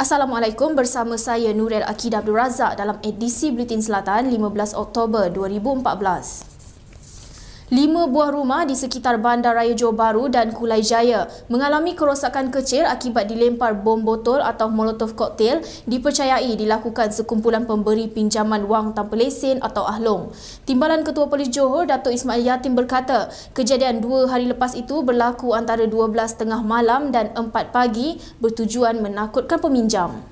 Assalamualaikum, bersama saya Nuril Akidah Abdul Razak dalam edisi Buletin Selatan 15 Oktober 2014. 5 buah rumah di sekitar Bandaraya Johor Bahru dan Kulai Jaya mengalami kerosakan kecil akibat dilempar bom botol atau molotov koktail dipercayai dilakukan sekumpulan pemberi pinjaman wang tanpa lesen atau ahlong. Timbalan Ketua Polis Johor, Datuk Ismail Yatim berkata, kejadian 2 hari lepas itu berlaku antara 12.30 malam dan 4 pagi bertujuan menakutkan peminjam.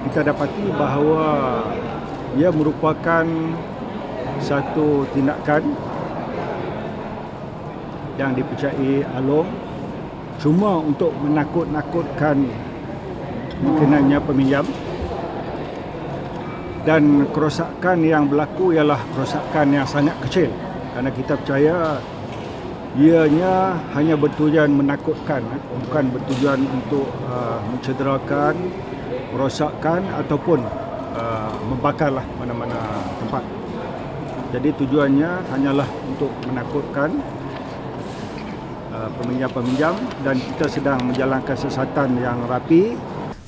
Kita dapati bahawa ia merupakan satu tindakan yang dipercayai ahlong cuma untuk menakut-nakutkan kemungkinannya peminjam, dan kerosakan yang berlaku ialah kerosakan yang sangat kecil kerana kita percaya ianya hanya bertujuan menakutkan, bukan bertujuan untuk mencederakan, merosakkan ataupun membakarlah mana-mana tempat. Jadi tujuannya hanyalah untuk menakutkan peminjam-peminjam, dan kita sedang menjalankan siasatan yang rapi.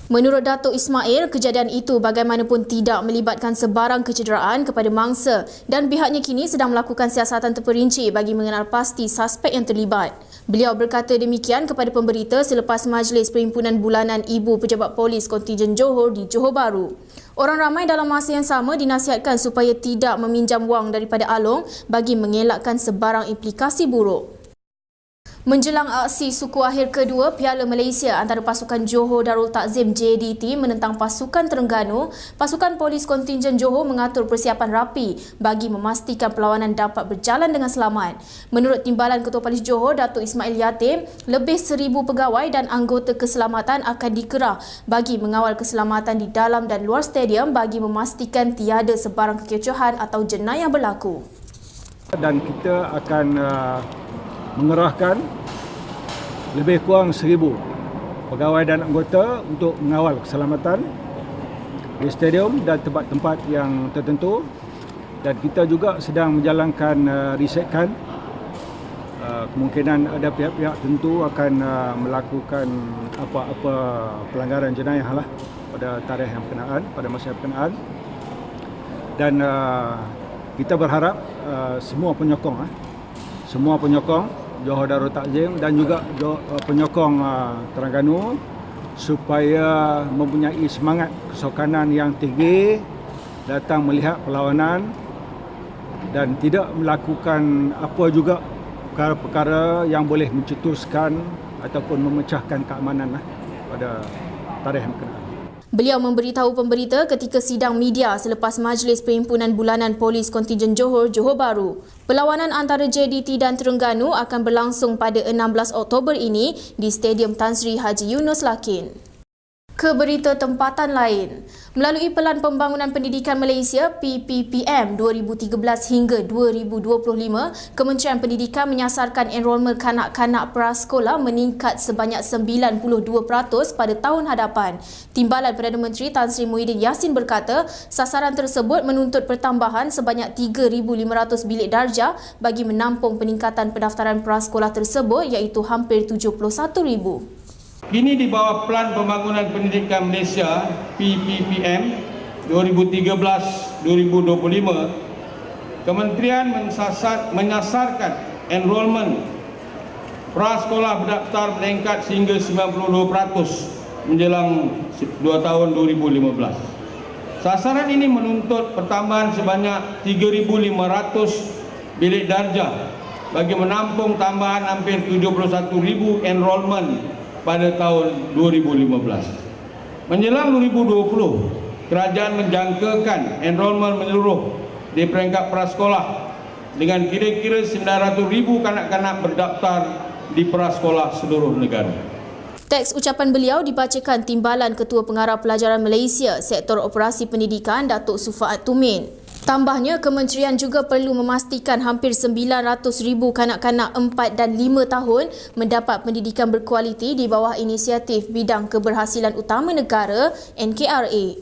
Menurut Datuk Ismail, kejadian itu bagaimanapun tidak melibatkan sebarang kecederaan kepada mangsa dan pihaknya kini sedang melakukan siasatan terperinci bagi mengenal pasti suspek yang terlibat. Beliau berkata demikian kepada pemberita selepas Majlis Perhimpunan Bulanan Ibu Pejabat Polis Kontingen Johor di Johor Bahru. Orang ramai dalam masa yang sama dinasihatkan supaya tidak meminjam wang daripada ahlong bagi mengelakkan sebarang implikasi buruk. Menjelang aksi suku akhir kedua Piala Malaysia antara pasukan Johor Darul Takzim JDT menentang pasukan Terengganu, pasukan polis kontingen Johor mengatur persiapan rapi bagi memastikan perlawanan dapat berjalan dengan selamat. Menurut Timbalan Ketua Polis Johor, Datuk Ismail Yatim, lebih 1,000 pegawai dan anggota keselamatan akan dikerah bagi mengawal keselamatan di dalam dan luar stadium bagi memastikan tiada sebarang kekecohan atau jenayah berlaku. Dan kita akan mengerahkan lebih kurang 1,000 pegawai dan anggota untuk mengawal keselamatan di stadium dan tempat-tempat yang tertentu, dan kita juga sedang menjalankan risetkan kemungkinan ada pihak-pihak tertentu akan melakukan apa-apa pelanggaran jenayah lah pada tarikh yang berkenaan, pada masa yang berkenaan, dan kita berharap semua penyokong Johor Darul Takzim dan juga penyokong Terengganu supaya mempunyai semangat kesokanan yang tinggi datang melihat perlawanan dan tidak melakukan apa juga perkara-perkara yang boleh mencetuskan ataupun memecahkan keamanan pada tarikh yang berkenaan. Beliau memberitahu pemberita ketika sidang media selepas Majlis Perhimpunan Bulanan Polis Kontingen Johor, Johor Bahru. Perlawanan antara JDT dan Terengganu akan berlangsung pada 16 Oktober ini di Stadium Tan Sri Haji Yunus Lakin. Ke berita tempatan lain. Melalui Pelan Pembangunan Pendidikan Malaysia PPPM 2013 hingga 2025, Kementerian Pendidikan menyasarkan enrolmen kanak-kanak prasekolah meningkat sebanyak 92% pada tahun hadapan. Timbalan Perdana Menteri Tan Sri Muhyiddin Yassin berkata, sasaran tersebut menuntut pertambahan sebanyak 3,500 bilik darjah bagi menampung peningkatan pendaftaran prasekolah tersebut, iaitu hampir 71,000. Kini di bawah Pelan Pembangunan Pendidikan Malaysia PPPM 2013-2025, Kementerian menyasarkan enrolmen prasekolah berdaftar meningkat sehingga 92% menjelang 2 tahun 2015. Sasaran ini menuntut pertambahan sebanyak 3,500 bilik darjah bagi menampung tambahan hampir 71,000 enrolmen pada tahun 2015. Menjelang 2020, kerajaan menjangkakan enrolmen menyeluruh di peringkat prasekolah dengan kira-kira 900,000 kanak-kanak berdaftar di prasekolah seluruh negara. Teks ucapan beliau dibacakan Timbalan Ketua Pengarah Pelajaran Malaysia Sektor Operasi Pendidikan Datuk Sufaat Tumin. Tambahnya, kementerian juga perlu memastikan hampir 900,000 kanak-kanak 4 dan 5 tahun mendapat pendidikan berkualiti di bawah inisiatif Bidang Keberhasilan Utama Negara NKRA.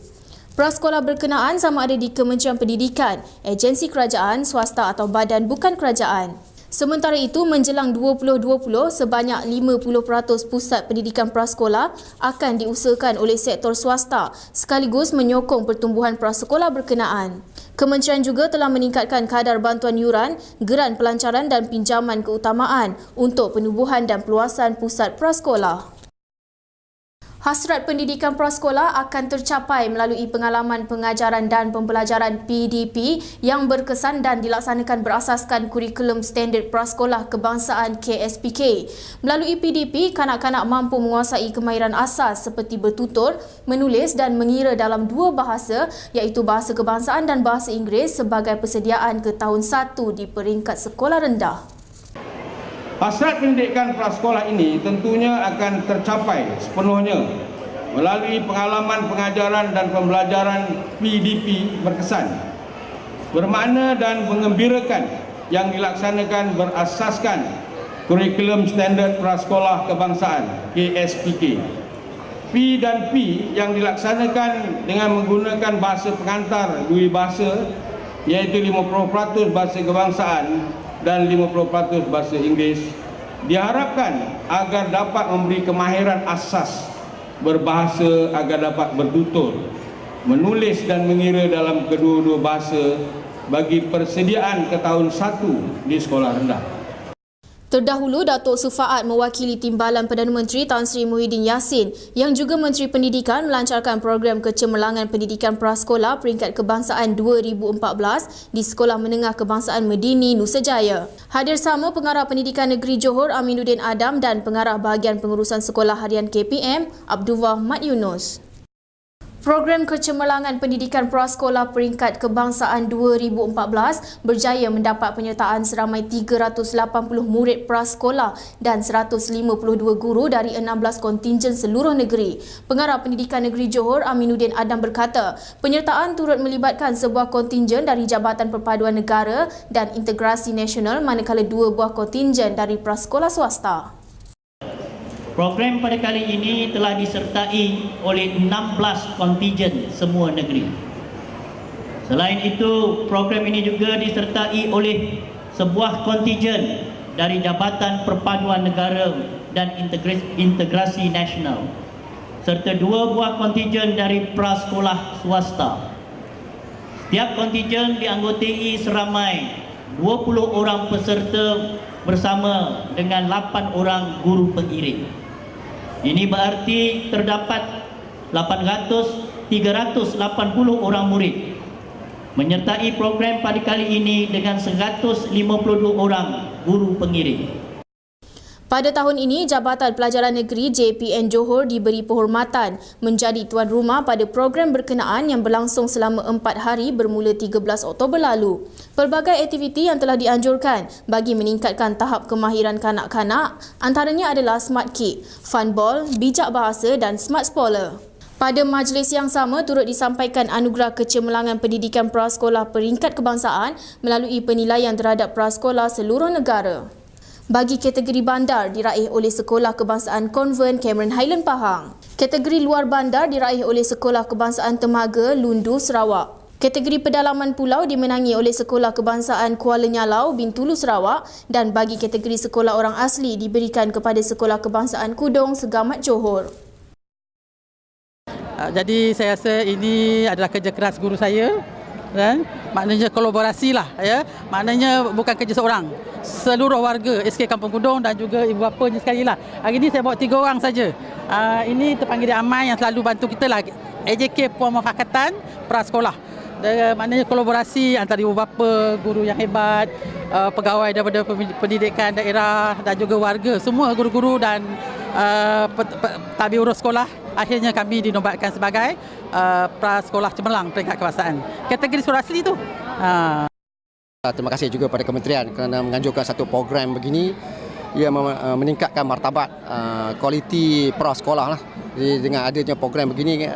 Prasekolah berkenaan sama ada di Kementerian Pendidikan, agensi kerajaan, swasta atau badan bukan kerajaan. Sementara itu, menjelang 2020, sebanyak 50% pusat pendidikan prasekolah akan diusahakan oleh sektor swasta sekaligus menyokong pertumbuhan prasekolah berkenaan. Kementerian juga telah meningkatkan kadar bantuan yuran, geran pelancaran dan pinjaman keutamaan untuk penubuhan dan peluasan pusat prasekolah. Hasrat pendidikan prasekolah akan tercapai melalui pengalaman pengajaran dan pembelajaran PDP yang berkesan dan dilaksanakan berasaskan kurikulum standard prasekolah kebangsaan KSPK. Melalui PDP, kanak-kanak mampu menguasai kemahiran asas seperti bertutur, menulis dan mengira dalam dua bahasa iaitu bahasa kebangsaan dan bahasa Inggeris sebagai persediaan ke tahun 1 di peringkat sekolah rendah. Hasrat pendidikan prasekolah ini tentunya akan tercapai sepenuhnya melalui pengalaman pengajaran dan pembelajaran PDP berkesan, bermakna dan mengembirakan yang dilaksanakan berasaskan kurikulum standard prasekolah kebangsaan KSPK. P dan P yang dilaksanakan dengan menggunakan bahasa pengantar dua bahasa iaitu 50% bahasa kebangsaan dan 50% bahasa Inggeris diharapkan agar dapat memberi kemahiran asas berbahasa agar dapat bertutur, menulis dan mengira dalam kedua-dua bahasa bagi persediaan ke tahun 1 di sekolah rendah. Terdahulu, Datuk Sufaat mewakili Timbalan Perdana Menteri Tan Sri Muhyiddin Yassin yang juga Menteri Pendidikan melancarkan program kecemerlangan pendidikan prasekolah peringkat kebangsaan 2014 di Sekolah Menengah Kebangsaan Medini, Nusa Jaya. Hadir sama Pengarah Pendidikan Negeri Johor Aminuddin Adam dan Pengarah Bahagian Pengurusan Sekolah Harian KPM Abdullah Mat Yunus. Program kecemerlangan pendidikan prasekolah peringkat kebangsaan 2014 berjaya mendapat penyertaan seramai 380 murid prasekolah dan 152 guru dari 16 kontingen seluruh negeri. Pengarah Pendidikan Negeri Johor Aminuddin Adam berkata, penyertaan turut melibatkan sebuah kontingen dari Jabatan Perpaduan Negara dan Integrasi Nasional manakala dua buah kontingen dari prasekolah swasta. Program pada kali ini telah disertai oleh 16 kontingen semua negeri. Selain itu, program ini juga disertai oleh sebuah kontingen dari Jabatan Perpaduan Negara dan Integrasi Nasional serta dua buah kontingen dari prasekolah swasta. Setiap kontingen dianggotai seramai 20 orang peserta bersama dengan 8 orang guru pengiring. Ini berarti terdapat 380 orang murid menyertai program pada kali ini dengan 152 orang guru pengiring. Pada tahun ini, Jabatan Pelajaran Negeri JPN Johor diberi penghormatan menjadi tuan rumah pada program berkenaan yang berlangsung selama 4 hari bermula 13 Oktober lalu. Pelbagai aktiviti yang telah dianjurkan bagi meningkatkan tahap kemahiran kanak-kanak antaranya adalah Smart Kick, Fun Ball, Bijak Bahasa dan Smart Spoiler. Pada majlis yang sama turut disampaikan anugerah kecemerlangan pendidikan prasekolah peringkat kebangsaan melalui penilaian terhadap prasekolah seluruh negara. Bagi kategori bandar diraih oleh Sekolah Kebangsaan Konvent Cameron Highland Pahang. Kategori luar bandar diraih oleh Sekolah Kebangsaan Temaga Lundu Sarawak. Kategori pedalaman pulau dimenangi oleh Sekolah Kebangsaan Kuala Nyalau Bintulu Sarawak dan bagi kategori sekolah orang asli diberikan kepada Sekolah Kebangsaan Kudong Segamat Johor. Jadi saya rasa ini adalah kerja keras guru saya. Dan maknanya kolaborasi lah ya, maknanya bukan kerja seorang, seluruh warga SK Kampung Kudong dan juga ibu bapanya sekali lah. Hari ini saya bawa 3 orang saja. Ini terpanggil Dia Amai yang selalu bantu kita lah, AJK Puan Mufakatan Prasekolah. Maknanya kolaborasi antara ibu bapa, guru yang hebat, pegawai daripada pendidikan daerah dan juga warga, semua guru-guru dan tabir urus sekolah. Akhirnya kami dinobatkan sebagai prasekolah cemerlang peringkat kebangsaan. Kategori sekolah asli itu. Terima kasih juga pada kementerian kerana menganjurkan satu program begini. Ia meningkatkan martabat kualiti prasekolah lah. Jadi dengan adanya program begini,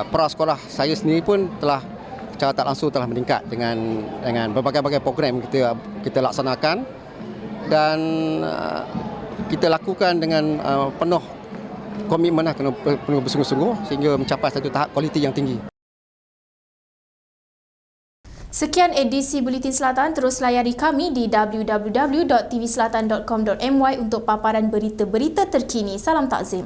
prasekolah saya sendiri pun telah secara tak langsung telah meningkat dengan berbagai-bagai program kita laksanakan dan kita lakukan dengan penuh komitmen lah, kena penuh bersungguh-sungguh sehingga mencapai satu tahap kualiti yang tinggi. Sekian edisi Buletin Selatan, terus layari kami di www.tvselatan.com.my untuk paparan berita-berita terkini. Salam takzim.